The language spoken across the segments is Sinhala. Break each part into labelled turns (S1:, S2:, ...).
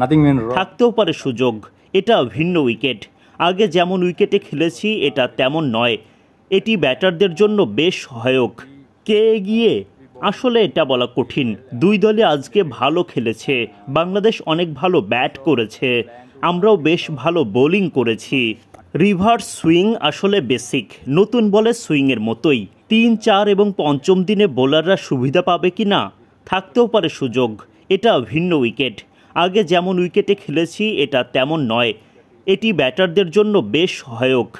S1: nothing went wrong.
S2: থাকতেও পারে সুযোগ, এটা ভিন্ন উইকেট। আগে যেমন উইকেটে খেলেছি এটা তেমন নয়। এটি ব্যাটারদের জন্য বেশ সহায়ক। কে এগিয়ে আসলে এটা বলা কঠিন। দুই দলই আজকে ভালো খেলেছে। বাংলাদেশ অনেক ভালো ব্যাট করেছে, আমরাও বেশ ভালো বোলিং করেছি। রিভার্স সুইং আসলে বেসিক, নতুন বলে সুইংয়ের মতোই। 3, 4 এবং পঞ্চম দিনে বোলাররা সুবিধা পাবে কি না, থাকতেও পারে সুযোগ। এটা ভিন্ন উইকেট। আগে যেমন উইকেটে খেলেছি এটা তেমন নয়। এটি ব্যাটারদের জন্য বেশ সহায়ক।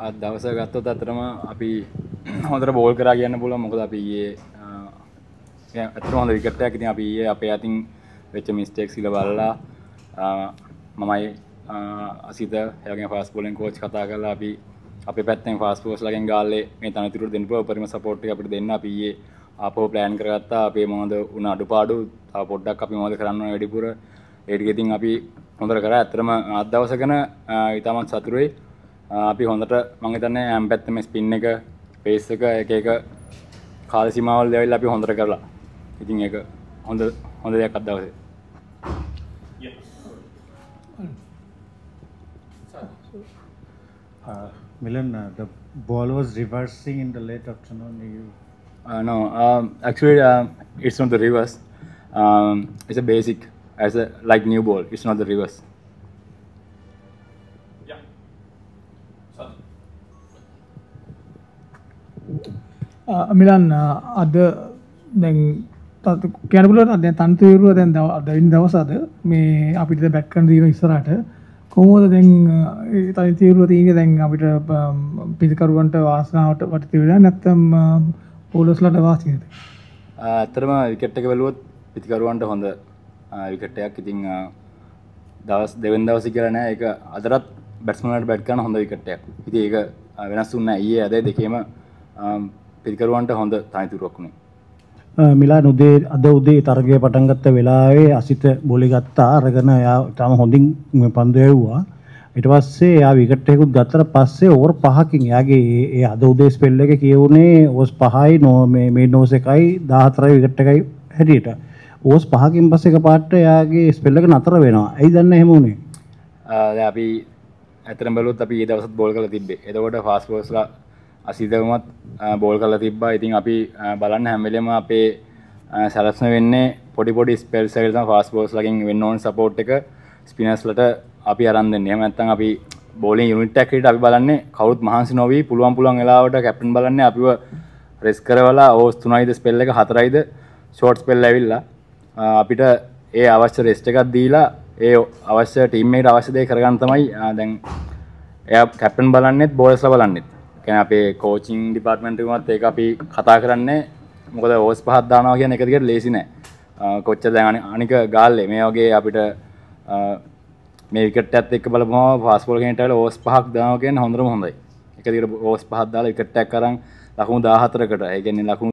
S1: අද දවස ගත්තොත් අතරම අපි හොඳට බෝල් කරා කියන්න පුළුවන්. මොකද අපි ඊයේ අතරම හොඳ විකට් එකක් ඉතින් අපි ඊයේ අපේ අතින් වෙච්ච මිස්ටේක්ස් ඉල බලලා මමයි අසිත එයාගේ ෆාස්ට් බෝලින් කෝච් කතා කරලා අපි අපේ පැත්තෙන් ෆාස්ට් බෝලර්ස් ලගෙන් ගාල්ලේ මේ තනතුරු දෙන්න පුළුවන් උපරිම සපෝට් එක අපිට දෙන්න. අපි ඊයේ ආපහු ප්ලෑන් කරගත්තා. අපේ මොනවද උන අඩුපාඩු තව පොඩ්ඩක් අපි මොනවද කරන්න ඕන වැඩිපුර ඒ ටික ඉතින් අපි හොඳට කරා. අතරම අද දවස ගැන ඉතාමත් සතුටුයි. අපි හොඳට මම හිතන්නේ හැම පැත්තෙම ස්පින් එක පේස් එක එක කාල සීමාවල් දෙවිලා අපි හොඳට කරලා. ඉතින් ඒක හොඳ දෙයක් අද දවසේ.
S3: Milan, the ball was reversing in the late afternoon.
S1: No, actually it's not the reverse. It's a basic as a like new ball. It's not the reverse.
S4: මිලන් අද දැන් කියන්න පුළුවන් දැන් තන්තුරුව දැන් දෙවෙනි දවස් අද මේ අපිට බැට් කරන දින ඉස්සරහට කොහොමද දැන් ඒ තන්තුරුව තියෙන්නේ දැන් අපිට පිළිකරුවන්ට වාසනාවට වටිත වෙලා නැත්නම් බෝලර්ස්ලාට වාසියද?
S1: ඇත්තටම විකට් එක බැලුවොත් පිළිකරුවන්ට හොඳ විකට් එකක්. ඉතින් දවස් දෙවෙනි දවසේ කියලා නෑ. ඒක අදටත් බැට්ස්මන්ලාට බැට් කරන හොඳ විකට් එකක්. ඉතින් ඒක වෙනස් වුණේ නෑ. ඊයේ අද දෙකේම පිළිකරුවන්ට හොඳ තනතුරක් වුණේ.
S3: මිලාන් අද උදේ තරගය පටන් ගත්ත වෙලාවේ අසිත බෝලි ගත්තා. අරගෙන එයා තාම හොඳින් පන්දු ඇව්වා. ඊට පස්සේ එයා විකට් එකකුත් ගත්තට පස්සේ ඕවර් 5කින් එයාගේ ඒ අද උදේ ස්පෙල් එකේ කියවුනේ ඕස් 5යි මේ මේන් ඕස් 1යි 14යි විකට් එකයි හැටියට. ඕස් 5කින් පස්සේ එකපාරට එයාගේ ස්පෙල් එක නතර වෙනවා. ඇයි දන්නේ එහෙම වුනේ?
S1: දැන් අපි ඇත්තටම බැලුවොත් අපි ඊ දවසත් බෝල් කරලා තිබ්බේ. එතකොට ෆාස්ට් බෝලර්ස්ලා අසිතවමත් බෝල් කරලා තිබ්බා. ඉතින් අපි බලන්න හැම වෙලේම අපේ සැලැස්ම වෙන්නේ පොඩි ස්පෙල්ස් එකකට තමයි ෆාස්ට් බෝලර්ස් ලගෙන් වෙන්න ඕන සපෝට් එක ස්පිනර්ස්ලට අපි අරන් දෙන්නේ. එහෙම නැත්නම් අපි බෝලින් යුනිට් එකක් හිට අපි බලන්නේ කවුරුත් මහන්සි නොවි පුළුවන් වෙලාවට කැප්ටන් බලන්නේ අපිව රෙස් කරවලා ඕස් 3යිද ස්පෙල් එක 4යිද ෂෝට් ස්පෙල් ඇවිල්ලා අපිට ඒ අවශ්‍ය රෙස්ට් එකක් දීලා ඒ අවශ්‍ය ටීම් එකට අවශ්‍ය දේ කරගන්න තමයි දැන් එයා කැප්ටන් බලන්නේත් බෝලර්ස්ලා බලන්නේත්. කියන්නේ අපේ කෝචින් ඩිපාර්ට්මන්ට් එකමත් ඒක අපි කතා කරන්නේ. මොකද ඕස් 5ක් දානවා කියන එක දිගට ලේසි නෑ. කොච්චර දැන් අනික ගාල්ලේ මේ වගේ අපිට මේ විකට් එකත් එක්ක බලපුවම ෆාස්ට් බෝල් කෙනෙක්ට ඇවිල්ලා ඕස් 5ක් දානවා කියන්නේ හොඳටම හොඳයි. එක දිගට ඕස් 5ක් දාලා විකට් එකක් අරන් ලකුණු 14කට. ඒ කියන්නේ ලකුණු